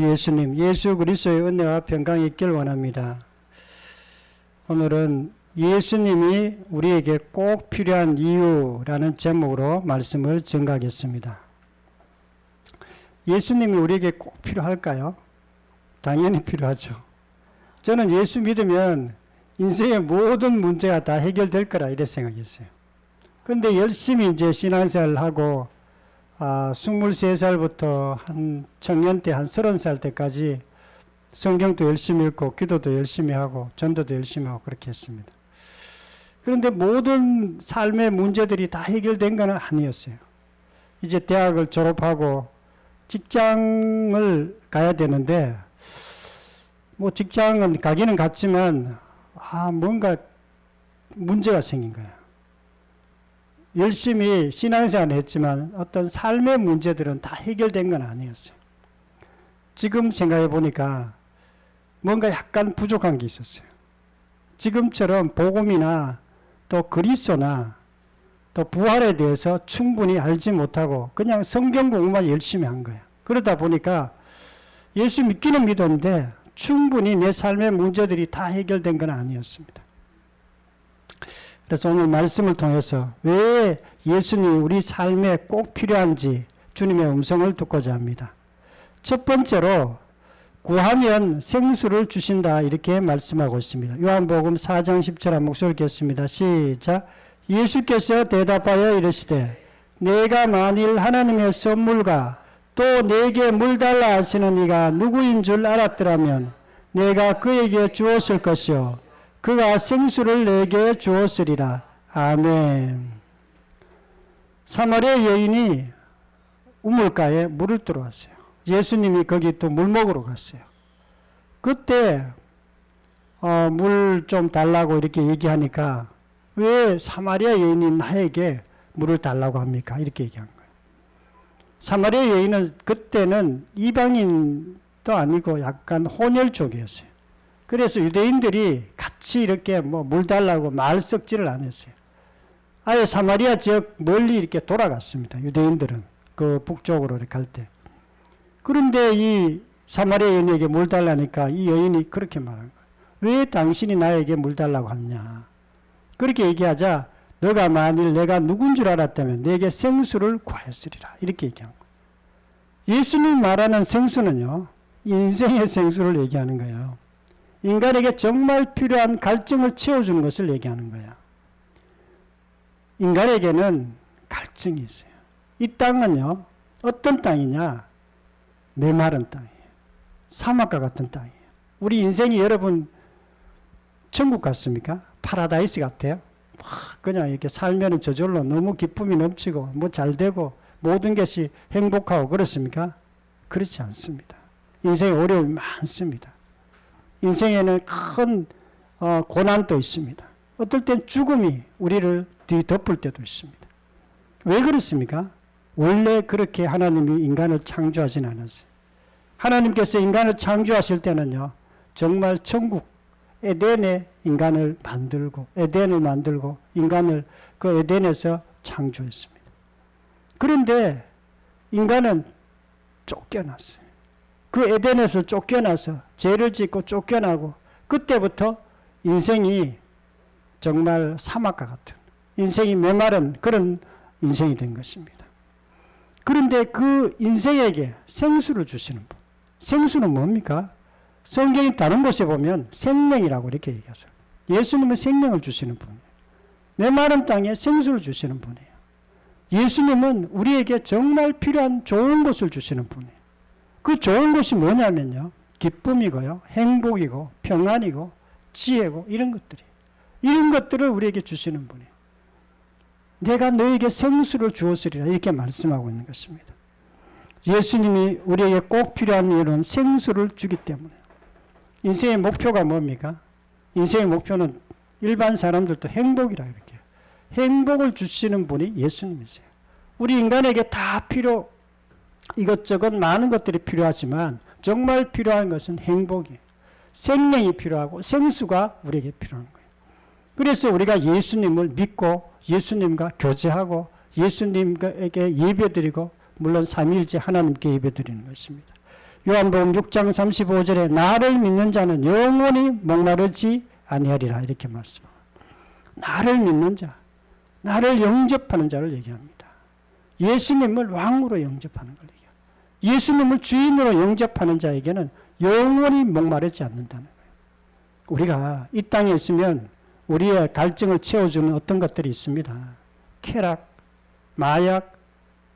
예수님, 예수 그리스도의 은혜와 평강이 있길 원합니다. 오늘은 예수님이 우리에게 꼭 필요한 이유라는 제목으로 말씀을 전가하겠습니다. 예수님이 우리에게 꼭 필요할까요? 당연히 필요하죠. 저는 예수 믿으면 인생의 모든 문제가 다 해결될 거라 이렇게 생각했어요. 그런데 열심히 이제 신앙생활을 하고 23살부터 한 청년 때 한 30살 때까지 성경도 열심히 읽고 기도도 열심히 하고 전도도 열심히 하고 그렇게 했습니다. 그런데 모든 삶의 문제들이 다 해결된 건 아니었어요. 이제 대학을 졸업하고 직장을 가야 되는데 뭐 직장은 가기는 갔지만 뭔가 문제가 생긴 거예요. 열심히 신앙생활을 했지만 어떤 삶의 문제들은 다 해결된 건 아니었어요. 지금 생각해 보니까 뭔가 약간 부족한 게 있었어요. 지금처럼 복음이나 또 그리스도나 또 부활에 대해서 충분히 알지 못하고 그냥 성경 공부만 열심히 한 거예요. 그러다 보니까 예수 믿기는 믿었는데 충분히 내 삶의 문제들이 다 해결된 건 아니었습니다. 그래서 오늘 말씀을 통해서 왜 예수님이 우리 삶에 꼭 필요한지 주님의 음성을 듣고자 합니다. 첫 번째로 구하면 생수를 주신다 이렇게 말씀하고 있습니다. 요한복음 4장 10절 한 목소리 읽겠습니다. 시작. 예수께서 대답하여 이르시되 내가 만일 하나님의 선물과 또 내게 물 달라 하시는 이가 누구인 줄 알았더라면 내가 그에게 주었을 것이요 그가 생수를 내게 주었으리라. 아멘. 사마리아 여인이 우물가에 물을 들어왔어요. 예수님이 거기 또 물 먹으러 갔어요. 그때 물 좀 달라고 이렇게 얘기하니까 왜 사마리아 여인이 나에게 물을 달라고 합니까? 이렇게 얘기한 거예요. 사마리아 여인은 그때는 이방인도 아니고 약간 혼혈 쪽이었어요. 그래서 유대인들이 같이 이렇게 물 달라고 말 섞지를 안 했어요. 아예 사마리아 지역 멀리 이렇게 돌아갔습니다. 유대인들은 그 북쪽으로 이렇게 갈 때. 그런데 이 사마리아 여인에게 물 달라니까 이 여인이 그렇게 말한 거예요. 왜 당신이 나에게 물 달라고 하느냐. 그렇게 얘기하자 너가 만일 내가 누군 줄 알았다면 내게 생수를 구하였으리라. 이렇게 얘기한 거예요. 예수님 말하는 생수는요. 인생의 생수를 얘기하는 거예요. 인간에게 정말 필요한 갈증을 채워주는 것을 얘기하는 거야. 인간에게는 갈증이 있어요. 이 땅은요. 어떤 땅이냐. 메마른 땅이에요. 사막과 같은 땅이에요. 우리 인생이 여러분 천국 같습니까? 파라다이스 같아요? 그냥 이렇게 살면 저절로 너무 기쁨이 넘치고 뭐 잘되고 모든 것이 행복하고 그렇습니까? 그렇지 않습니다. 인생에 어려움이 많습니다. 인생에는 큰 고난도 있습니다. 어떨 땐 죽음이 우리를 뒤덮을 때도 있습니다. 왜 그렇습니까? 원래 그렇게 하나님이 인간을 창조하진 않았어요. 하나님께서 인간을 창조하실 때는요. 정말 천국 에덴에 인간을 만들고 에덴을 만들고 인간을 그 에덴에서 창조했습니다. 그런데 인간은 쫓겨났어요. 그 에덴에서 쫓겨나서 죄를 짓고 쫓겨나고 그때부터 인생이 정말 사막과 같은 인생이 메마른 그런 인생이 된 것입니다. 그런데 그 인생에게 생수를 주시는 분. 생수는 뭡니까? 성경이 다른 곳에 보면 생명이라고 이렇게 얘기하죠. 예수님은 생명을 주시는 분이에요. 메마른 땅에 생수를 주시는 분이에요. 예수님은 우리에게 정말 필요한 좋은 것을 주시는 분이에요. 그 좋은 것이 뭐냐면요. 기쁨이고요. 행복이고 평안이고 지혜고 이런 것들이에요. 이런 것들을 우리에게 주시는 분이에요. 내가 너에게 생수를 주었으리라 이렇게 말씀하고 있는 것입니다. 예수님이 우리에게 꼭 필요한 이유는 생수를 주기 때문에. 인생의 목표가 뭡니까? 인생의 목표는 일반 사람들도 행복이라 이렇게. 행복을 주시는 분이 예수님이세요. 우리 인간에게 다 이것저것 많은 것들이 필요하지만 정말 필요한 것은 행복이에요. 생명이 필요하고 생수가 우리에게 필요한 거예요. 그래서 우리가 예수님을 믿고 예수님과 교제하고 예수님에게 예배드리고 물론 삼위일체 하나님께 예배드리는 것입니다. 요한복음 6장 35절에 나를 믿는 자는 영원히 목마르지 아니하리라 이렇게 말씀합니다. 나를 믿는 자, 나를 영접하는 자를 얘기합니다. 예수님을 왕으로 영접하는 걸 얘기합니다. 예수님을 주인으로 영접하는 자에게는 영원히 목마르지 않는다는 거예요. 우리가 이 땅에 있으면 우리의 갈증을 채워주는 어떤 것들이 있습니다. 쾌락, 마약,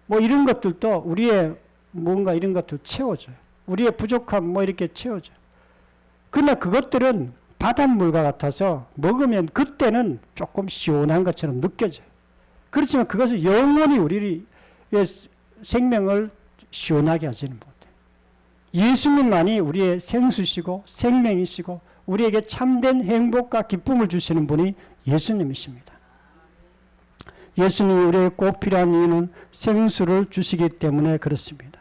뭐 이런 것들도 우리의 뭔가 이런 것들 채워줘요. 우리의 부족함 뭐 이렇게 채워줘요. 그러나 그것들은 바닷물과 같아서 먹으면 그때는 조금 시원한 것처럼 느껴져요. 그렇지만 그것은 영원히 우리의 생명을 시원하게 하지는 못해요. 예수님만이 우리의 생수시고 생명이시고 우리에게 참된 행복과 기쁨을 주시는 분이 예수님이십니다. 예수님이 우리에게 꼭 필요한 이유는 생수를 주시기 때문에 그렇습니다.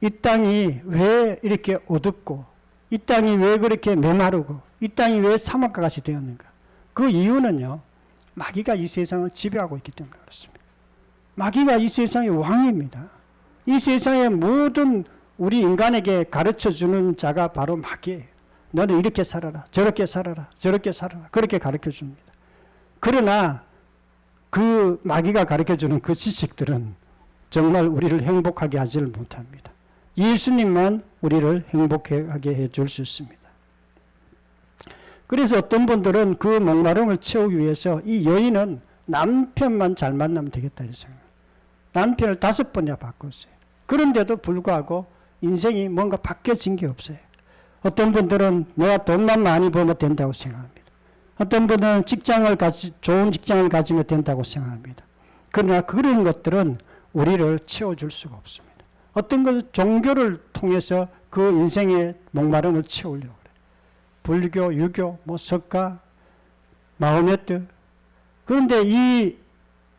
이 땅이 왜 이렇게 어둡고 이 땅이 왜 그렇게 메마르고 이 땅이 왜 사막과 같이 되었는가? 그 이유는요. 마귀가 이 세상을 지배하고 있기 때문에 그렇습니다. 마귀가 이 세상의 왕입니다. 이 세상의 모든 우리 인간에게 가르쳐주는 자가 바로 마귀예요. 너는 이렇게 살아라. 저렇게 살아라. 저렇게 살아라. 그렇게 가르쳐줍니다. 그러나 그 마귀가 가르쳐주는 그 지식들은 정말 우리를 행복하게 하지를 못합니다. 예수님만 우리를 행복하게 해줄 수 있습니다. 그래서 어떤 분들은 그 목마름을 채우기 위해서 이 여인은 남편만 잘 만나면 되겠다 이렇게 생각합니다. 남편을 5번이나 바꿨어요. 그런데도 불구하고 인생이 뭔가 바뀌어진 게 없어요. 어떤 분들은 내가 돈만 많이 벌면 된다고 생각합니다. 어떤 분들은 좋은 직장을 가지면 된다고 생각합니다. 그러나 그런 것들은 우리를 채워줄 수가 없습니다. 어떤 것은 종교를 통해서 그 인생의 목마름을 채우려고 그래요. 불교, 유교, 석가, 마호메트. 그런데 이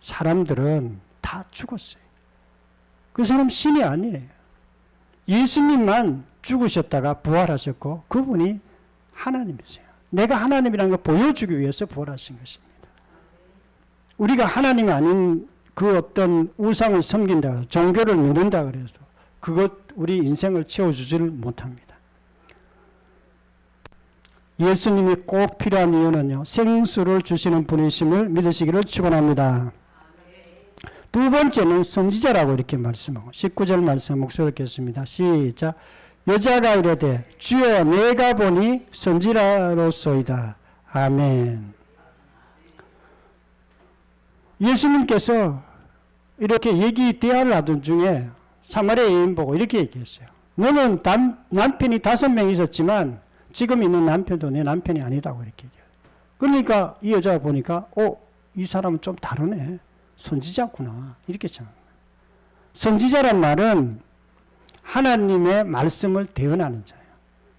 사람들은 다 죽었어요. 그 사람 신이 아니에요. 예수님만 죽으셨다가 부활하셨고 그분이 하나님이세요. 내가 하나님이라는 걸 보여주기 위해서 부활하신 것입니다. 우리가 하나님 아닌 그 어떤 우상을 섬긴다 해서 종교를 믿는다 그래서 그것 우리 인생을 채워주지를 못합니다. 예수님이 꼭 필요한 이유는요. 생수를 주시는 분이심을 믿으시기를 축원합니다. 두 번째는 선지자라고 이렇게 말씀하고 19절 말씀 목소리를 듣겠습니다. 시작. 여자가 이르되 주여 내가 보니 선지자로소이다. 아멘. 예수님께서 이렇게 대화를 하던 중에 사마리아 여인 보고 이렇게 얘기했어요. 너는 남편이 5명 있었지만 지금 있는 남편도 내 남편이 아니다고 이렇게 얘기해요. 그러니까 이 여자가 보니까 이 사람은 좀 다르네. 선지자구나. 이렇게 생각합니다. 선지자란 말은 하나님의 말씀을 대언하는 자예요.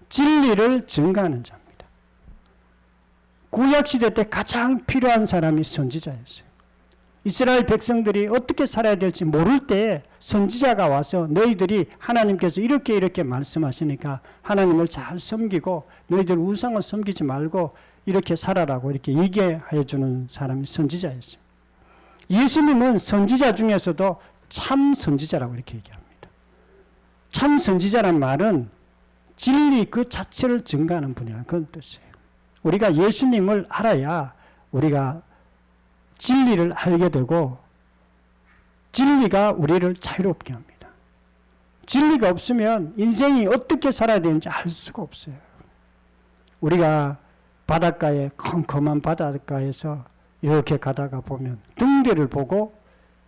진리를 증거하는 자입니다. 구약시대 때 가장 필요한 사람이 선지자였어요. 이스라엘 백성들이 어떻게 살아야 될지 모를 때 선지자가 와서 너희들이 하나님께서 이렇게 말씀하시니까 하나님을 잘 섬기고 너희들 우상을 섬기지 말고 이렇게 살아라고 이렇게 얘기해 주는 사람이 선지자였어요. 예수님은 선지자 중에서도 참 선지자라고 이렇게 얘기합니다. 참 선지자란 말은 진리 그 자체를 증거하는 분이라는 그런 뜻이에요. 우리가 예수님을 알아야 우리가 진리를 알게 되고 진리가 우리를 자유롭게 합니다. 진리가 없으면 인생이 어떻게 살아야 되는지 알 수가 없어요. 우리가 바닷가에 컴컴한 바닷가에서 이렇게 가다가 보면 등대를 보고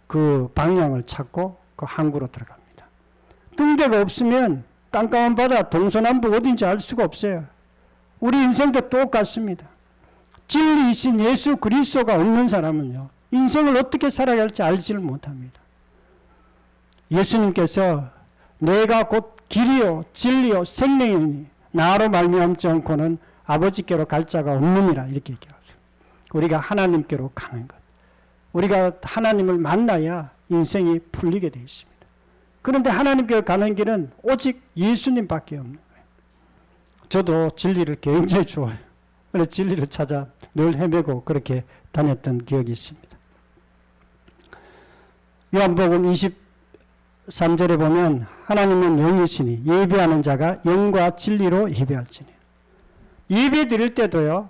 그 방향을 찾고 그 항구로 들어갑니다. 등대가 없으면 깜깜한 바다 동서남북 어딘지 알 수가 없어요. 우리 인생도 똑같습니다. 진리이신 예수 그리스도가 없는 사람은요. 인생을 어떻게 살아야 할지 알지를 못합니다. 예수님께서 내가 곧 길이요 진리요 생명이니 나로 말미암지 않고는 아버지께로 갈 자가 없느니라 이렇게 얘기하죠. 우리가 하나님께로 가는 것. 우리가 하나님을 만나야 인생이 풀리게 되어 있습니다. 그런데 하나님께로 가는 길은 오직 예수님밖에 없는 거예요. 저도 진리를 굉장히 좋아해요. 그래서 진리를 찾아 늘 헤매고 그렇게 다녔던 기억이 있습니다. 요한복음 3절에 보면 하나님은 영이시니 예배하는 자가 영과 진리로 예배할지니. 예배 드릴 때도요,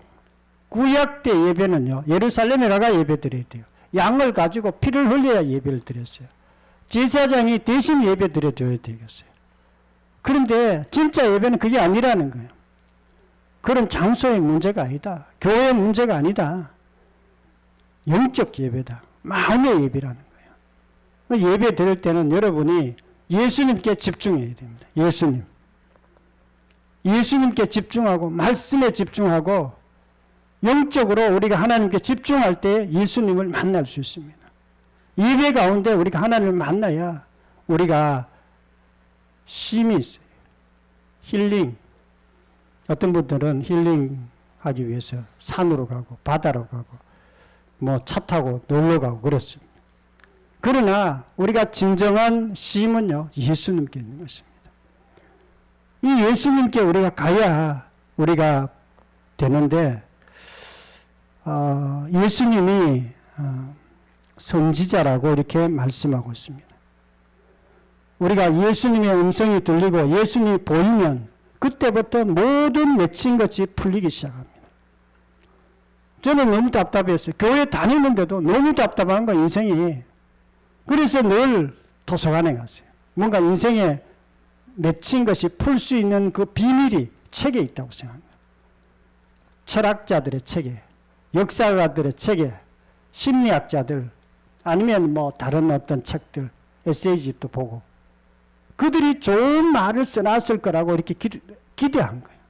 구약 때 예배는요, 예루살렘에 가가 예배 드려야 돼요. 양을 가지고 피를 흘려야 예배를 드렸어요. 제사장이 대신 예배 드려줘야 되겠어요. 그런데 진짜 예배는 그게 아니라는 거예요. 그런 장소의 문제가 아니다. 교회의 문제가 아니다. 영적 예배다. 마음의 예배라는 거예요. 예배 드릴 때는 여러분이 예수님께 집중해야 됩니다. 예수님. 예수님께 집중하고 말씀에 집중하고 영적으로 우리가 하나님께 집중할 때 예수님을 만날 수 있습니다. 예배 가운데 우리가 하나님을 만나야 우리가 쉼이 있어요. 힐링. 어떤 분들은 힐링하기 위해서 산으로 가고 바다로 가고 뭐 차 타고 놀러 가고 그렇습니다. 그러나 우리가 진정한 쉼은요, 예수님께 있는 것입니다. 이 예수님께 우리가 가야 우리가 되는데, 예수님이 선지자라고 이렇게 말씀하고 있습니다. 우리가 예수님의 음성이 들리고 예수님이 보이면 그때부터 모든 맺힌 것이 풀리기 시작합니다. 저는 너무 답답했어요. 교회 다니는데도 너무 답답한 거 인생이. 그래서 늘 도서관에 갔어요. 뭔가 인생에 맺힌 것이 풀 수 있는 그 비밀이 책에 있다고 생각합니다. 철학자들의 책에, 역사가들의 책에, 심리학자들, 아니면 뭐 다른 어떤 책들, 에세이집도 보고 그들이 좋은 말을 써놨을 거라고 이렇게 기대한 거예요.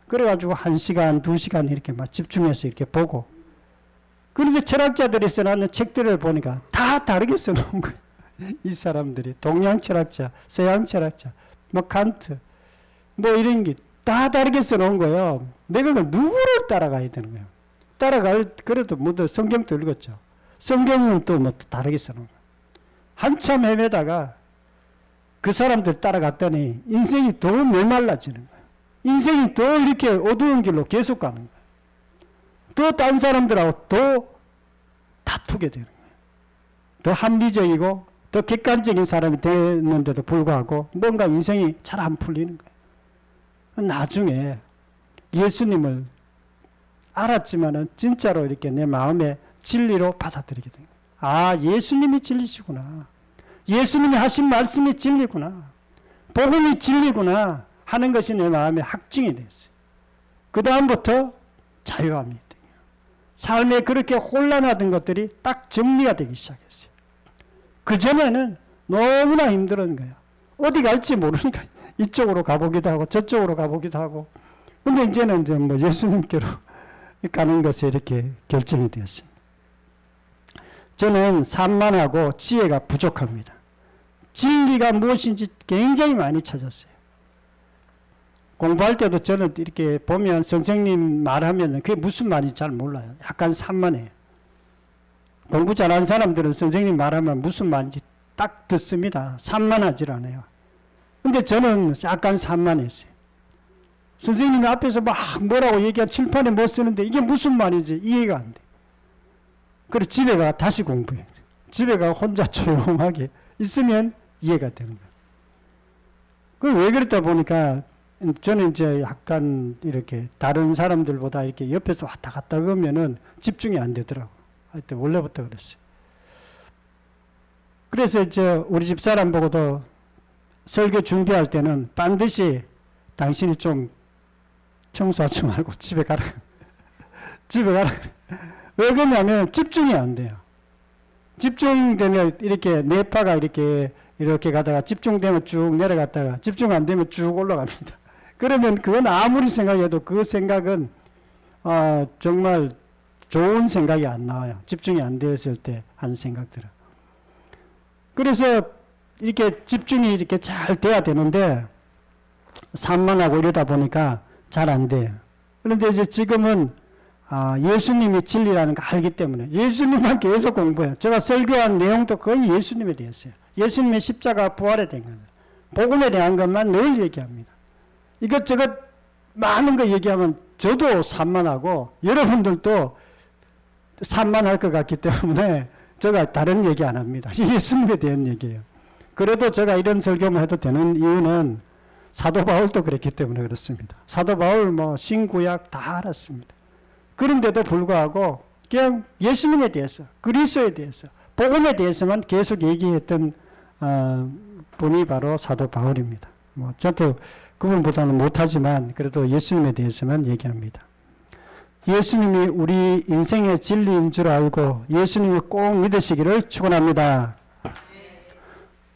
그래가지고 1시간, 2시간 이렇게 막 집중해서 이렇게 보고, 그런데 철학자들이 써놨는 책들을 보니까 다 다르게 써놓은 거예요. 이 사람들이 동양 철학자, 서양 철학자, 뭐 칸트, 뭐 이런 게 다 다르게 써놓은 거예요. 내가 누구를 따라가야 되는 거예요. 그래도 모두 성경도 읽었죠. 성경은 또 뭐 다르게 써놓은 거예요. 한참 헤매다가 그 사람들 따라갔더니 인생이 더 메말라지는 거예요. 인생이 더 이렇게 어두운 길로 계속 가는 거예요. 더 딴 사람들하고 더 다투게 되는 거예요. 더 합리적이고 더 객관적인 사람이 되는데도 불구하고 뭔가 인생이 잘 안 풀리는 거예요. 나중에 예수님을 알았지만은 진짜로 이렇게 내 마음에 진리로 받아들이게 된 거예요. 아, 예수님이 진리시구나. 예수님이 하신 말씀이 진리구나. 복음이 진리구나 하는 것이 내 마음에 확증이 됐어요. 그 다음부터 자유함이 돼요. 삶에 그렇게 혼란하던 것들이 딱 정리가 되기 시작했어요. 그전에는 너무나 힘들었는 거예요. 어디 갈지 모르니까 이쪽으로 가보기도 하고 저쪽으로 가보기도 하고. 근데 이제는 이제 뭐 예수님께로 가는 것에 이렇게 결정이 되었습니다. 저는 산만하고 지혜가 부족합니다. 진리가 무엇인지 굉장히 많이 찾았어요. 공부할 때도 저는 이렇게 보면 선생님 말하면 그게 무슨 말인지 잘 몰라요. 약간 산만해요. 공부 잘하는 사람들은 선생님 말하면 무슨 말인지 딱 듣습니다. 산만하질 않아요. 근데 저는 약간 산만했어요. 선생님이 앞에서 막 뭐라고 얘기한 칠판에 뭐 쓰는데 이게 무슨 말인지 이해가 안 돼. 그래서 집에 가 다시 공부해요. 집에 가 혼자 조용하게 있으면 이해가 되는 거예요. 그 왜 그랬다 보니까 저는 이제 약간 이렇게 다른 사람들보다 이렇게 옆에서 왔다 갔다 그러면은 집중이 안 되더라고. 하여튼 원래부터 그랬어요. 그래서 이제 우리 집 사람 보고도 설교 준비할 때는 반드시 당신이 좀 청소하지 말고 집에 가라. 집에 가라. 왜 그러냐면 집중이 안 돼요. 집중되면 이렇게 뇌파가 이렇게 가다가 집중되면 쭉 내려갔다가 집중 안 되면 쭉 올라갑니다. 그러면 그건 아무리 생각해도 그 생각은 정말 좋은 생각이 안 나와요. 집중이 안 되었을 때 한 생각들은. 그래서 이렇게 집중이 이렇게 잘 돼야 되는데 산만하고 이러다 보니까 잘 안 돼요. 그런데 이제 지금은 예수님이 진리라는 거 알기 때문에 예수님만 계속 공부해요. 제가 설교한 내용도 거의 예수님에 대해서요. 예수님의 십자가 부활에 대한 거예요. 복음에 대한 것만 늘 얘기합니다. 이것저것 많은 거 얘기하면 저도 산만하고 여러분들도 산만할 것 같기 때문에 제가 다른 얘기 안 합니다. 예수님에 대한 얘기예요. 그래도 제가 이런 설교만 해도 되는 이유는 사도 바울도 그랬기 때문에 그렇습니다. 사도 바울 신구약 다 알았습니다. 그런데도 불구하고 그냥 예수님에 대해서, 그리스도에 대해서, 복음에 대해서만 계속 얘기했던 분이 바로 사도 바울입니다. 저도 그분보다는 못하지만 그래도 예수님에 대해서만 얘기합니다. 예수님이 우리 인생의 진리인 줄 알고 예수님이 꼭 믿으시기를 축원합니다.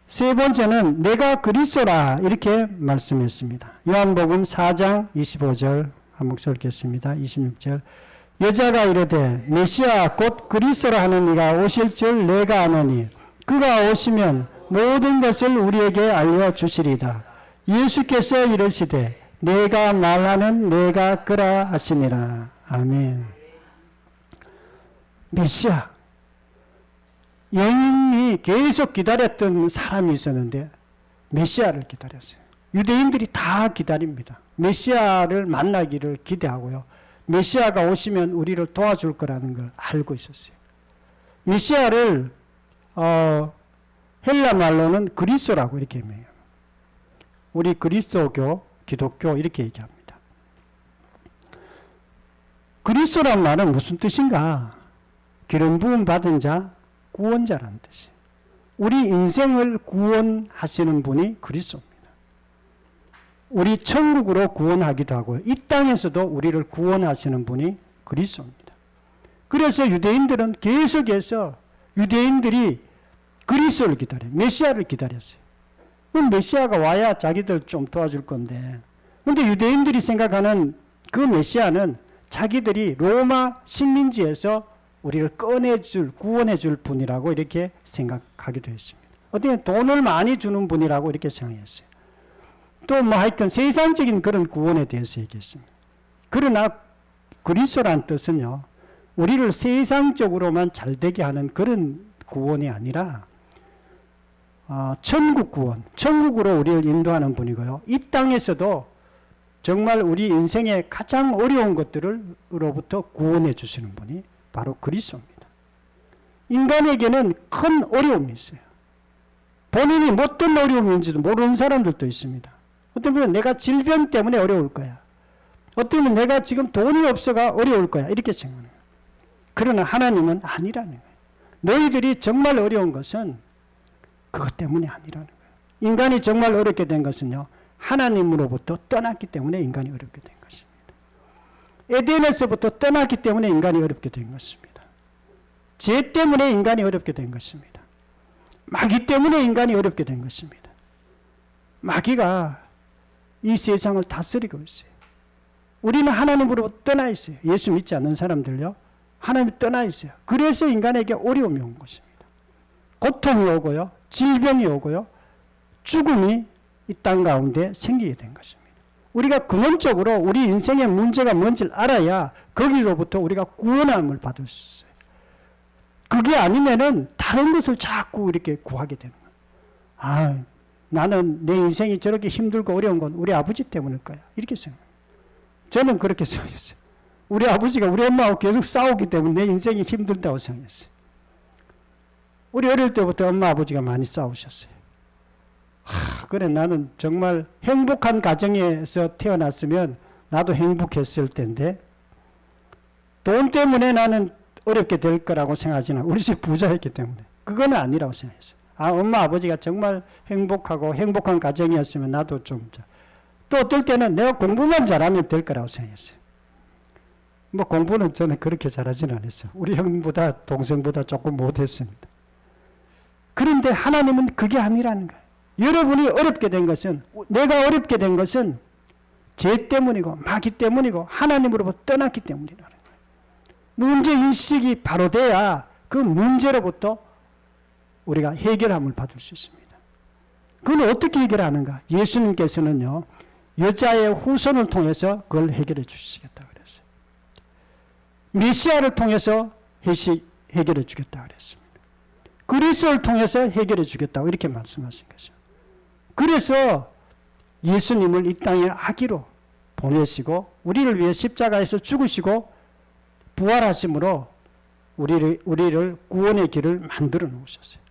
세 번째는 내가 그리스도라 이렇게 말씀했습니다. 요한복음 4장 25절 한 목소리 읽겠습니다. 26절 여자가 이르되 메시아 곧 그리스도라 하는 이가 오실 줄 내가 아노니 그가 오시면 모든 것을 우리에게 알려주시리다. 예수께서 이르시되 내가 말하는 내가 그라 하시니라. 아멘. 메시아, 영이 계속 기다렸던 사람이 있었는데 메시아를 기다렸어요. 유대인들이 다 기다립니다. 메시아를 만나기를 기대하고요. 메시아가 오시면 우리를 도와줄 거라는 걸 알고 있었어요. 메시아를 헬라 말로는 그리스도라고 이렇게 얘기해요. 우리 그리스도교, 기독교 이렇게 얘기합니다. 그리스도란 말은 무슨 뜻인가? 기름 부음 받은 자, 구원자라는 뜻이에요. 우리 인생을 구원하시는 분이 그리스도입니다. 우리 천국으로 구원하기도 하고요. 이 땅에서도 우리를 구원하시는 분이 그리스도입니다. 그래서 유대인들은 계속해서 유대인들이 그리스도를 기다려요. 메시아를 기다렸어요. 그럼 메시아가 와야 자기들 좀 도와줄 건데. 그런데 유대인들이 생각하는 그 메시아는 자기들이 로마 식민지에서 우리를 꺼내줄, 구원해줄 분이라고 이렇게 생각하기도 했습니다. 어떻게 돈을 많이 주는 분이라고 이렇게 생각했어요. 또 하여튼 세상적인 그런 구원에 대해서 얘기했습니다. 그러나 그리스도란 뜻은요, 우리를 세상적으로만 잘되게 하는 그런 구원이 아니라 천국 구원, 천국으로 우리를 인도하는 분이고요. 이 땅에서도 정말 우리 인생의 가장 어려운 것들로부터 구원해 주시는 분이 바로 그리스도입니다. 인간에게는 큰 어려움이 있어요. 본인이 어떤 어려움인지도 모르는 사람들도 있습니다. 어떤 분은 내가 질병 때문에 어려울 거야. 어떤 분은 내가 지금 돈이 없어가 어려울 거야. 이렇게 생각해요. 그러나 하나님은 아니라는 거예요. 너희들이 정말 어려운 것은 그것 때문이 아니라는 거예요. 인간이 정말 어렵게 된 것은요, 하나님으로부터 떠났기 때문에 인간이 어렵게 된 것입니다. 에덴에서부터 떠났기 때문에 인간이 어렵게 된 것입니다. 죄 때문에 인간이 어렵게 된 것입니다. 마귀 때문에 인간이 어렵게 된 것입니다. 마귀가 이 세상을 다스리고 있어요. 우리는 하나님으로부터 떠나 있어요. 예수 믿지 않는 사람들요, 하나님이 떠나 있어요. 그래서 인간에게 어려움이 온 것입니다. 고통이 오고요, 질병이 오고요, 죽음이 이 땅 가운데 생기게 된 것입니다. 우리가 근원적으로 우리 인생의 문제가 뭔지를 알아야 거기로부터 우리가 구원함을 받을 수 있어요. 그게 아니면은 다른 것을 자꾸 이렇게 구하게 되는 거예요. 나는 내 인생이 저렇게 힘들고 어려운 건 우리 아버지 때문일 거야. 이렇게 생각해요. 저는 그렇게 생각했어요. 우리 아버지가 우리 엄마하고 계속 싸우기 때문에 내 인생이 힘들다고 생각했어요. 우리 어릴 때부터 엄마 아버지가 많이 싸우셨어요. 그래, 나는 정말 행복한 가정에서 태어났으면 나도 행복했을 텐데 돈 때문에 나는 어렵게 될 거라고 생각하지는 우리 집 부자였기 때문에 그거는 아니라고 생각했어요. 엄마 아버지가 정말 행복하고 행복한 가정이었으면 나도 좀, 또 어떨 때는 내가 공부만 잘하면 될 거라고 생각했어요. 공부는 저는 그렇게 잘하지는 않았어요. 우리 형보다 동생보다 조금 못했습니다. 그런데 하나님은 그게 아니라는 거예요. 여러분이 어렵게 된 것은, 내가 어렵게 된 것은 죄 때문이고 마귀 때문이고 하나님으로부터 떠났기 때문이라는 거예요. 문제 인식이 바로 돼야 그 문제로부터 우리가 해결함을 받을 수 있습니다. 그건 어떻게 해결하는가? 예수님께서는요, 여자의 후손을 통해서 그걸 해결해 주시겠다 그랬어요. 메시아를 통해서 해결해 주겠다 그랬습니다. 그리스도를 통해서 해결해 주겠다고 이렇게 말씀하신 거죠. 그래서 예수님을 이 땅에 아기로 보내시고 우리를 위해 십자가에서 죽으시고 부활하심으로 우리를 구원의 길을 만들어 놓으셨어요.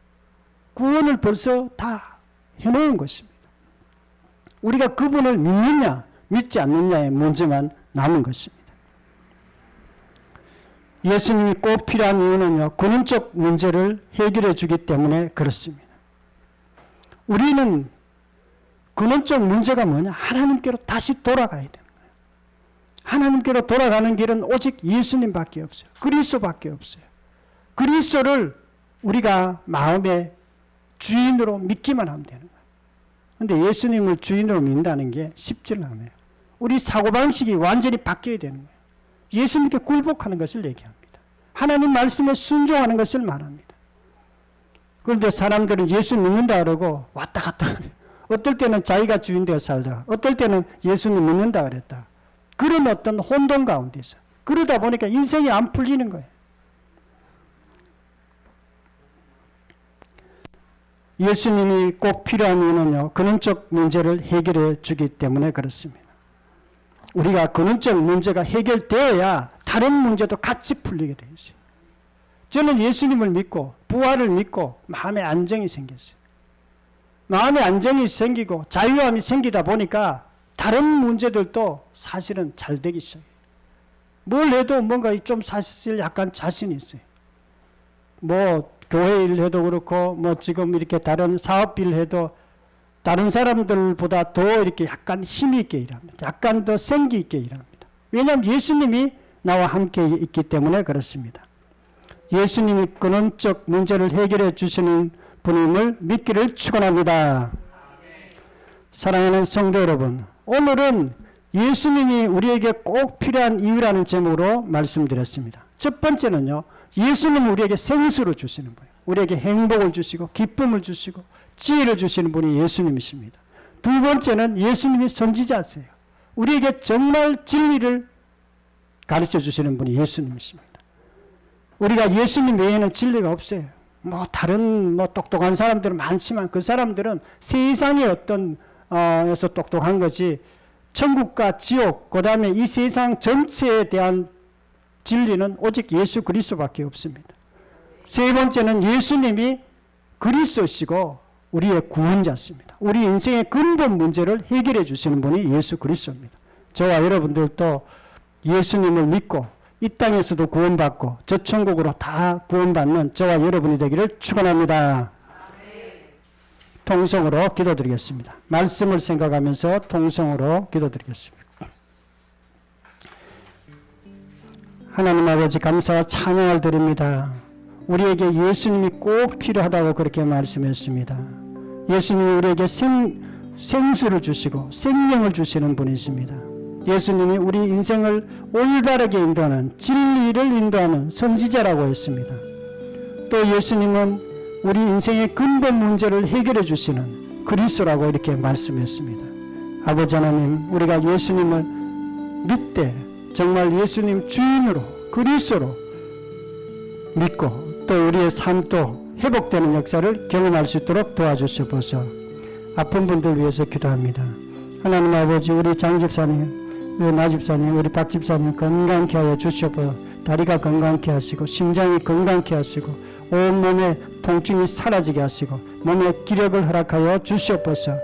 구원을 벌써 다 해놓은 것입니다. 우리가 그분을 믿느냐 믿지 않느냐의 문제만 남은 것입니다. 예수님이 꼭 필요한 이유는요, 근원적 문제를 해결해 주기 때문에 그렇습니다. 우리는 근원적 문제가 뭐냐? 하나님께로 다시 돌아가야 되는 거예요. 하나님께로 돌아가는 길은 오직 예수님밖에 없어요. 그리스도밖에 없어요. 그리스도를 우리가 마음의 주인으로 믿기만 하면 되는 거예요. 그런데 예수님을 주인으로 믿는다는 게 쉽지는 않아요. 우리 사고방식이 완전히 바뀌어야 되는 거예요. 예수님께 굴복하는 것을 얘기합니다. 하나님 말씀에 순종하는 것을 말합니다. 그런데 사람들은 예수 믿는다 그러고 왔다 갔다 해요. 어떨 때는 자기가 주인 되어 살다가 어떨 때는 예수님 믿는다 그랬다. 그런 어떤 혼돈 가운데서 그러다 보니까 인생이 안 풀리는 거예요. 예수님이 꼭 필요한 이유는요, 근원적 문제를 해결해 주기 때문에 그렇습니다. 우리가 근원적 문제가 해결되어야 다른 문제도 같이 풀리게 되어 있어요. 저는 예수님을 믿고 부활을 믿고 마음의 안정이 생겼어요. 마음의 안정이 생기고 자유함이 생기다 보니까 다른 문제들도 사실은 잘 되기 시작해요. 뭘 해도 뭔가 좀 사실 약간 자신이 있어요. 뭐 교회 일 해도 그렇고 뭐 지금 이렇게 다른 사업 일 해도 다른 사람들보다 더 이렇게 약간 힘이 있게 일합니다. 약간 더 생기 있게 일합니다. 왜냐하면 예수님이 나와 함께 있기 때문에 그렇습니다. 예수님이 근원적 문제를 해결해 주시는 분임을 믿기를 축원합니다. 사랑하는 성도 여러분, 오늘은 예수님이 우리에게 꼭 필요한 이유라는 제목으로 말씀드렸습니다. 첫 번째는요, 예수님은 우리에게 생수를 주시는 분이에요. 우리에게 행복을 주시고 기쁨을 주시고 지혜를 주시는 분이 예수님이십니다. 두 번째는 예수님이 선지자세요. 우리에게 정말 진리를 가르쳐 주시는 분이 예수님이십니다. 우리가 예수님 외에는 진리가 없어요. 뭐 다른 뭐 똑똑한 사람들은 많지만 그 사람들은 세상의 어떤 에서 똑똑한 거지 천국과 지옥 그다음에 이 세상 전체에 대한 진리는 오직 예수 그리스도밖에 없습니다. 세 번째는 예수님이 그리스도시고 우리의 구원자십니다. 우리 인생의 근본 문제를 해결해 주시는 분이 예수 그리스도입니다. 저와 여러분들도 예수님을 믿고 이 땅에서도 구원받고 저 천국으로 다 구원받는 저와 여러분이 되기를 축원합니다. 통성으로 기도드리겠습니다. 말씀을 생각하면서 통성으로 기도드리겠습니다. 하나님 아버지 감사와 찬양을 드립니다. 우리에게 예수님이 꼭 필요하다고 그렇게 말씀했습니다. 예수님이 우리에게 생수를 주시고 생명을 주시는 분이십니다. 예수님이 우리 인생을 올바르게 인도하는 진리를 인도하는 선지자라고 했습니다. 또 예수님은 우리 인생의 근본 문제를 해결해 주시는 그리스도라고 이렇게 말씀했습니다. 아버지 하나님, 우리가 예수님을 믿되 정말 예수님 주인으로 그리스도로 믿고 또 우리의 삶도 회복되는 역사를 경험할 수 있도록 도와주시옵소서. 아픈 분들 위해서 기도합니다. 하나님 아버지, 우리 장 집사님, 우리 나 집사님, 우리 박 집사님 건강케 하여 주시옵소서. 다리가 건강케 하시고 심장이 건강케 하시고 온몸에 통증이 사라지게 하시고 몸에 기력을 허락하여 주시옵소서.